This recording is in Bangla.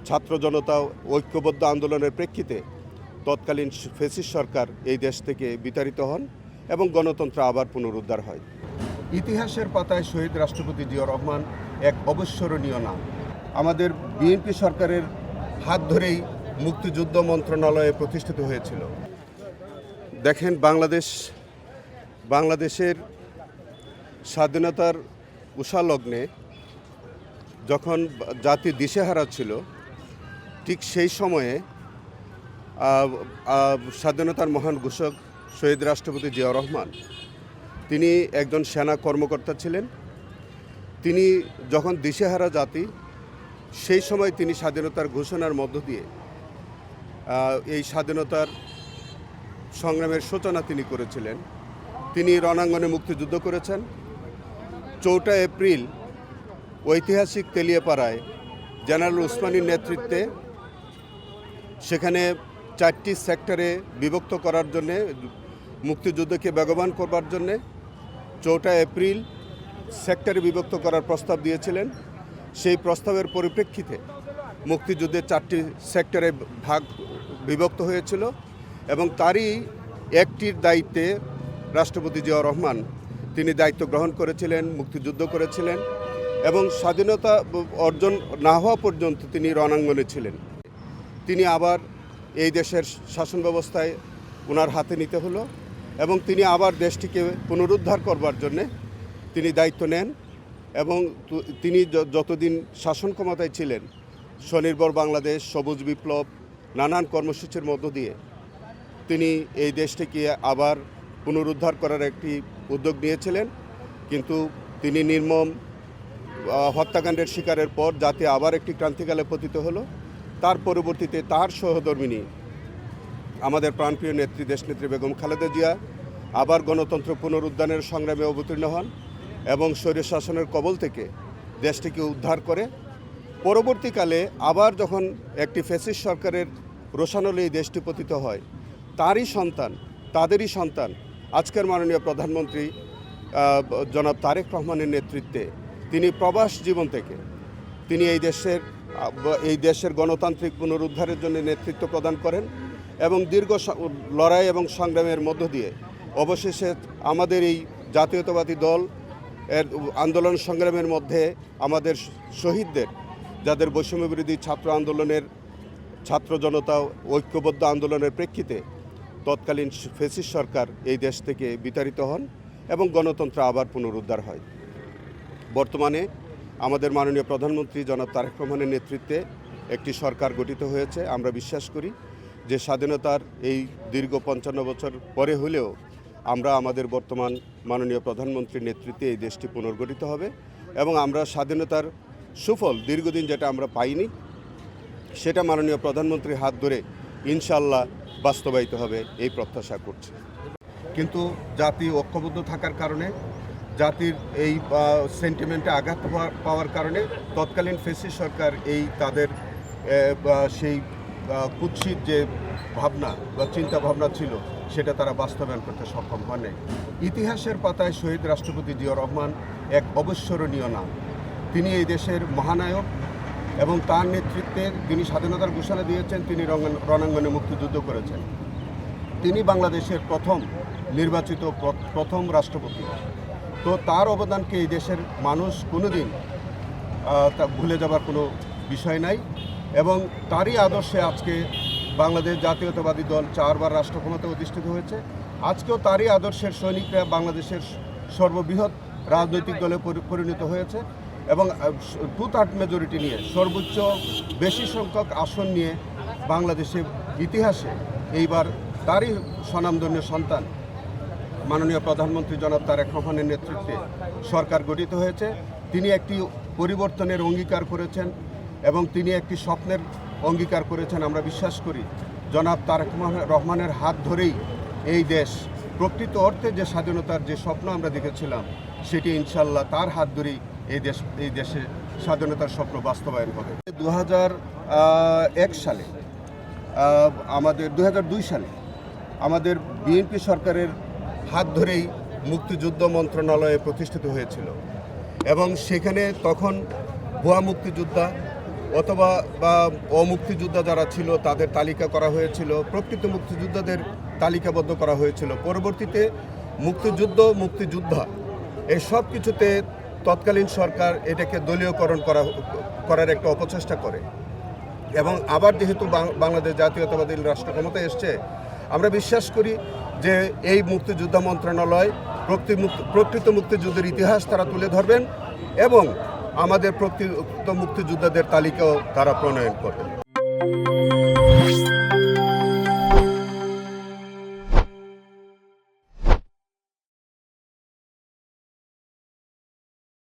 ছাত্র জনতা ঐক্যবদ্ধ আন্দোলনের প্রেক্ষিতে তৎকালীন ফ্যাসিস্ট সরকার এই দেশ থেকে বিতাড়িত হন এবং গণতন্ত্র আবার পুনরুদ্ধার হয়। ইতিহাসের পাতায় শহীদ রাষ্ট্রপতি জিয়াউর রহমান এক অবিস্মরণীয় নাম। আমাদের বিএনপি সরকারের হাত ধরেই মুক্তিযুদ্ধ মন্ত্রণালয়ে প্রতিষ্ঠিত হয়েছিল। দেখেন, বাংলাদেশের স্বাধীনতার উষালগ্নে যখন জাতি দিশেহারা ছিল, ঠিক সেই সময়ে স্বাধীনতার মহান ঘোষক শহীদ রাষ্ট্রপতি জিয়াউর রহমান তিনি একজন সেনা কর্মকর্তা ছিলেন। তিনি যখন দিশেহারা জাতি, সেই সময় তিনি স্বাধীনতার ঘোষণার মধ্য দিয়ে এই স্বাধীনতার সংগ্রামের সূচনা তিনি করেছিলেন। তিনি রণাঙ্গনে মুক্তিযুদ্ধ করেছেন। 4 এপ্রিল ঐতিহাসিক তেলিয়াপাড়ায় জেনারেল উসমানীর নেতৃত্বে সেখানে 4টি সেক্টরে বিভক্ত করার জন্যে, মুক্তিযুদ্ধকে বেগবান করবার জন্যে 4 এপ্রিল সেক্টরে বিভক্ত করার প্রস্তাব দিয়েছিলেন। সেই প্রস্তাবের পরিপ্রেক্ষিতে মুক্তিযুদ্ধের 4টি সেক্টরে বিভক্ত হয়েছিল এবং তারই একটির দায়িত্বে রাষ্ট্রপতি জিয়াউর রহমান তিনি দায়িত্ব গ্রহণ করেছিলেন, মুক্তিযুদ্ধ করেছিলেন এবং স্বাধীনতা অর্জন না হওয়া পর্যন্ত তিনি রণাঙ্গনে ছিলেন। তিনি আবার এই দেশের শাসন ব্যবস্থায় ওনার হাতে নিতে হলো এবং তিনি আবার দেশটিকে পুনরুদ্ধার করবার জন্যে তিনি দায়িত্ব নেন এবং তিনি যতদিন শাসন ক্ষমতায় ছিলেন স্বনির্ভর বাংলাদেশ, সবুজ বিপ্লব, নানান কর্মসূচির মধ্য দিয়ে তিনি এই দেশটিকে আবার পুনরুদ্ধার করার একটি উদ্যোগ নিয়েছিলেন। কিন্তু তিনি নির্মম হত্যাকাণ্ডের শিকারের পর জাতি আবার একটি ক্রান্তিকালে পতিত হলো। তার পরবর্তীতে তার সহধর্মিণী আমাদের প্রাণপ্রিয় নেত্রী দেশনেত্রী বেগম খালেদা জিয়া আবার গণতন্ত্র পুনরুদ্ধারের সংগ্রামে অবতীর্ণ হন এবং স্বৈর শাসনের কবল থেকে দেশটিকে উদ্ধার করে। পরবর্তীকালে আবার যখন একটি ফ্যাসিস্ট সরকারের রোষানলে এই দেশটি পতিত হয়, তাদেরই সন্তান আজকের মাননীয় প্রধানমন্ত্রী জনাব তারেক রহমানের নেতৃত্বে তিনি প্রবাস জীবন থেকে তিনি এই দেশের গণতান্ত্রিক পুনরুদ্ধারের জন্য নেতৃত্ব প্রদান করেন এবং দীর্ঘ লড়াই এবং সংগ্রামের মধ্য দিয়ে অবশেষে আমাদের এই জাতীয়তাবাদী দল এর আন্দোলন সংগ্রামের মধ্যে আমাদের শহীদদের, যাদের বৈষম্যবিরোধী ছাত্র আন্দোলনের ছাত্র জনতা ঐক্যবদ্ধ আন্দোলনের প্রেক্ষিতে তৎকালীন ফ্যাসিস্ট সরকার এই দেশ থেকে বিতাড়িত হন এবং গণতন্ত্র আবার পুনরুদ্ধার হয়। বর্তমানে আমাদের মাননীয় প্রধানমন্ত্রী জনাব তারেক রহমানের নেতৃত্বে একটি সরকার গঠিত হয়েছে। আমরা বিশ্বাস করি যে স্বাধীনতার এই দীর্ঘ 55 বছর পরে হলেও আমরা আমাদের বর্তমান মাননীয় প্রধানমন্ত্রীর নেতৃত্বে এই দেশটি পুনর্গঠিত হবে এবং আমরা স্বাধীনতার সুফল দীর্ঘদিন যেটা আমরা পাইনি সেটা মাননীয় প্রধানমন্ত্রীর হাত ধরে ইনশাল্লাহ বাস্তবায়িত হবে এই প্রত্যাশা করছি। কিন্তু জাতি ঐক্যবদ্ধ থাকার কারণে, জাতির এই সেন্টিমেন্টে আঘাত পাওয়ার কারণে তৎকালীন ফ্যাসিস্ট সরকার তাদের সেই কুৎসিত যে ভাবনা বা চিন্তা ভাবনা ছিল সেটা তারা বাস্তবায়ন করতে সক্ষম হয়নি। ইতিহাসের পাতায় শহীদ রাষ্ট্রপতি জিয়াউর রহমান এক অবিস্মরণীয় নাম। তিনি এই দেশের মহানায়ক এবং তার নেতৃত্বে তিনি স্বাধীনতার ঘোষণা দিয়েছেন। তিনি রণাঙ্গনে মুক্তিযুদ্ধ করেছেন। তিনি বাংলাদেশের নির্বাচিত প্রথম রাষ্ট্রপতি। তো তার অবদানকে এই দেশের মানুষ কোনোদিন তা ভুলে যাবার কোনো বিষয় নাই এবং তারই আদর্শে আজকে বাংলাদেশ জাতীয়তাবাদী দল 4 বার রাষ্ট্র ক্ষমতায় অধিষ্ঠিত হয়েছে। আজকেও তারই আদর্শের সৈনিকরা বাংলাদেশের সর্ববৃহৎ রাজনৈতিক দলে পরিণত হয়েছে এবং 2/3 মেজরিটি নিয়ে সর্বোচ্চ বেশি সংখ্যক আসন নিয়ে বাংলাদেশের ইতিহাসে এইবার তারই স্বনামধন্য সন্তান মাননীয় প্রধানমন্ত্রী জনাব তারেক রহমানের নেতৃত্বে সরকার গঠিত হয়েছে। তিনি একটি পরিবর্তনের অঙ্গীকার করেছেন এবং তিনি একটি স্বপ্নের অঙ্গীকার করেছেন। আমরা বিশ্বাস করি জনাব তারেক রহমানের হাত ধরেই এই দেশ প্রকৃত অর্থে যে স্বাধীনতার যে স্বপ্ন আমরা দেখেছিলাম সেটি ইনশাল্লাহ তার হাত ধরেই এই দেশে স্বাধীনতার স্বপ্ন বাস্তবায়ন হবে। 2001 সালে আমাদের 2002 সালে আমাদের বিএনপি সরকারের হাত ধরেই মুক্তিযুদ্ধ মন্ত্রণালয়ে প্রতিষ্ঠিত হয়েছিল এবং সেখানে তখন ভুয়া মুক্তিযোদ্ধা অথবা বা অমুক্তিযোদ্ধা যারা ছিল তাদের তালিকা করা হয়েছিল, প্রকৃত মুক্তিযোদ্ধাদের তালিকাবদ্ধ করা হয়েছিল। পরবর্তীতে মুক্তিযোদ্ধা এই সব কিছুতে তৎকালীন সরকার এটাকে দলীয়করণ করার একটা অপচেষ্টা করে। এবং আবার যেহেতু বাংলাদেশ জাতীয়তাবাদী রাষ্ট্র ক্ষমতায় এসছে, আমরা বিশ্বাস করি যে এই মুক্তিযোদ্ধা মন্ত্রণালয় প্রকৃত মুক্তিযুদ্ধের ইতিহাস তারা তুলে ধরবেন এবং আমাদের প্রকৃত মুক্তিযোদ্ধাদের তালিকাও তারা প্রণয়ন করবেন।